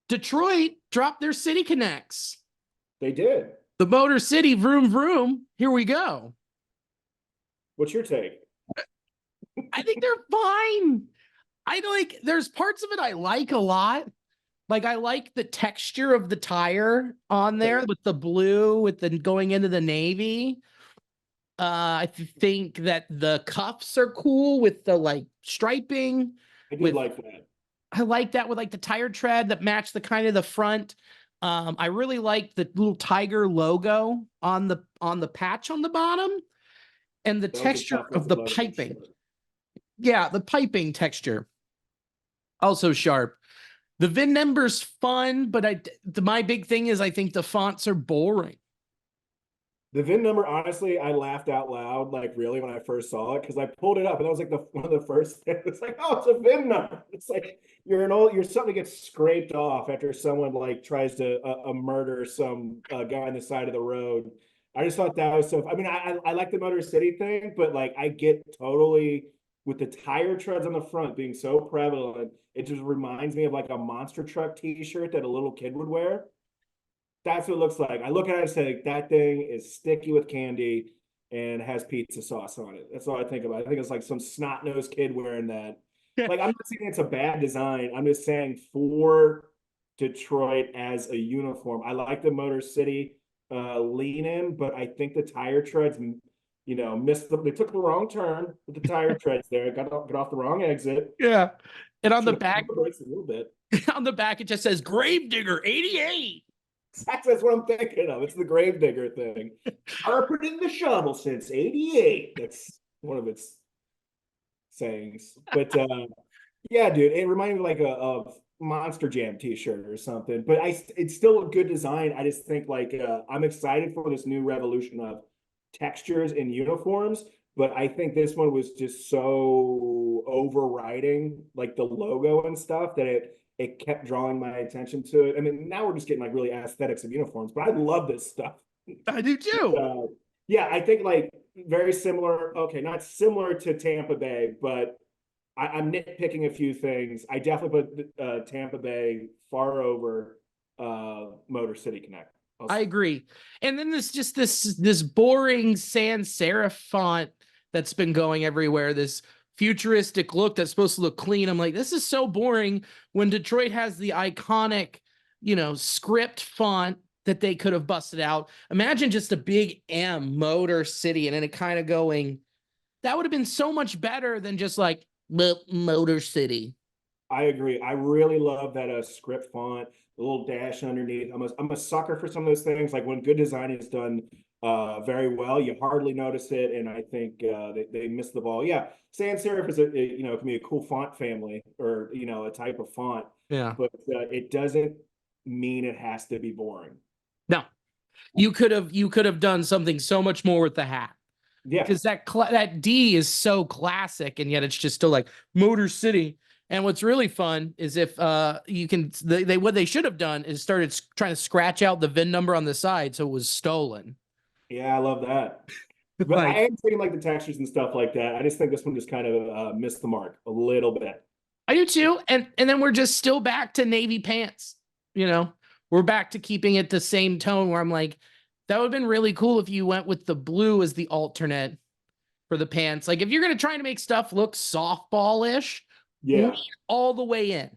Detroit dropped their City Connects. They did. The Motor City vroom vroom. Here we go. What's your take? I think they're fine. There's parts of it I like a lot. Like I like the texture of the tire on there with the blue, with the going into the navy. I think that the cuffs are cool with the like striping. I do With like that. I like that with like the tire tread that match the kind of the front. I really like the little tiger logo on the patch on the bottom and the That was a texture tough of looking the logo for piping. sure. Yeah, the piping texture also sharp. The VIN number's fun, but my big thing is I think the fonts are boring. The VIN number, honestly, I laughed out loud, like really, when I first saw it, because I pulled it up and that was like one of the first things. It's like, oh, it's a VIN number. It's like you're something that gets scraped off after someone like tries to murder some guy on the side of the road. I just thought that was so. I mean, I like the Motor City thing, but like I get totally with the tire treads on the front being so prevalent. It just reminds me of like a monster truck T-shirt that a little kid would wear. That's what it looks like. I look at it and say that thing is sticky with candy and has pizza sauce on it. That's all I think about. I think it's like some snot-nosed kid wearing that. Like, I'm not saying it's a bad design. I'm just saying for Detroit as a uniform, I like the Motor City lean in, but I think the tire treads, missed them. They took the wrong turn with the tire treads there. Got off the wrong exit. Yeah. And on the Should have pumped back, the brakes a little bit. on the back, it just says Gravedigger 88. That's what I'm thinking of. It's the Gravedigger thing. Sharpening the shovel since '88. That's one of its sayings. But yeah, dude, it reminded me like a Monster Jam T-shirt or something. But it's still a good design. I just think like I'm excited for this new revolution of textures and uniforms. But I think this one was just so overriding like the logo and stuff that it kept drawing my attention to it. I mean, now we're just getting like really aesthetics of uniforms, but I love this stuff. I do too. Yeah, I think like very similar. Okay, not similar to Tampa Bay, but I'm nitpicking a few things. I definitely put Tampa Bay far over Motor City Connect. I agree. And then this boring sans serif font that's been going everywhere, this futuristic look that's supposed to look clean. I'm like, this is so boring when Detroit has the iconic, script font that they could have busted out. Imagine just a big M, Motor City, and then it kind of going, that would have been so much better than just like Motor City. I agree. I really love that script font, the little dash underneath. I'm a sucker for some of those things. Like when good design is done very well, you hardly notice it, and I think they missed the ball. Yeah, sans serif is it can be a cool font family or a type of font, Yeah. but it doesn't mean it has to be boring. No, you could have done something so much more with the hat. Yeah, Because that D is so classic, and yet it's just still like Motor City. And what's really fun is if you can, what they should have done is started trying to scratch out the VIN number on the side so it was stolen. yeah, I love that. But I Like am taking like the textures and stuff like that. I just think this one just kind of missed the mark a little bit. I do too, and then we're just still back to navy pants. We're back to keeping it the same tone. Where I'm like, that would have been really cool if you went with the blue as the alternate for the pants. Like if you're gonna try to make stuff look softball-ish, Yeah. all the way in.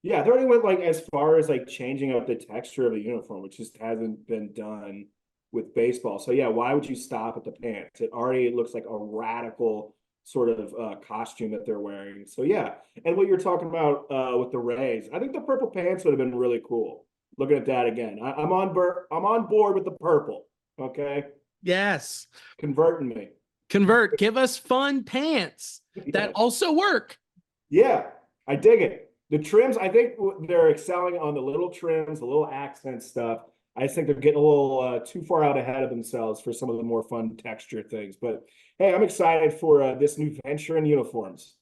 Yeah, they already went like as far as like changing up the texture of the uniform, which just hasn't been done with baseball. So yeah, why would you stop at the pants? It already looks like a radical sort of costume that they're wearing. So yeah, and what you're talking about with the Rays, I think the purple pants would have been really cool. Looking at that again, I'm on board with the purple. Okay, Yes. converting me. Convert. Give us fun pants that Yeah. also work. Yeah, I dig it. The trims, I think they're excelling on the little trims, the little accent stuff. I just think they're getting a little too far out ahead of themselves for some of the more fun texture things. But hey, I'm excited for this new venture in uniforms.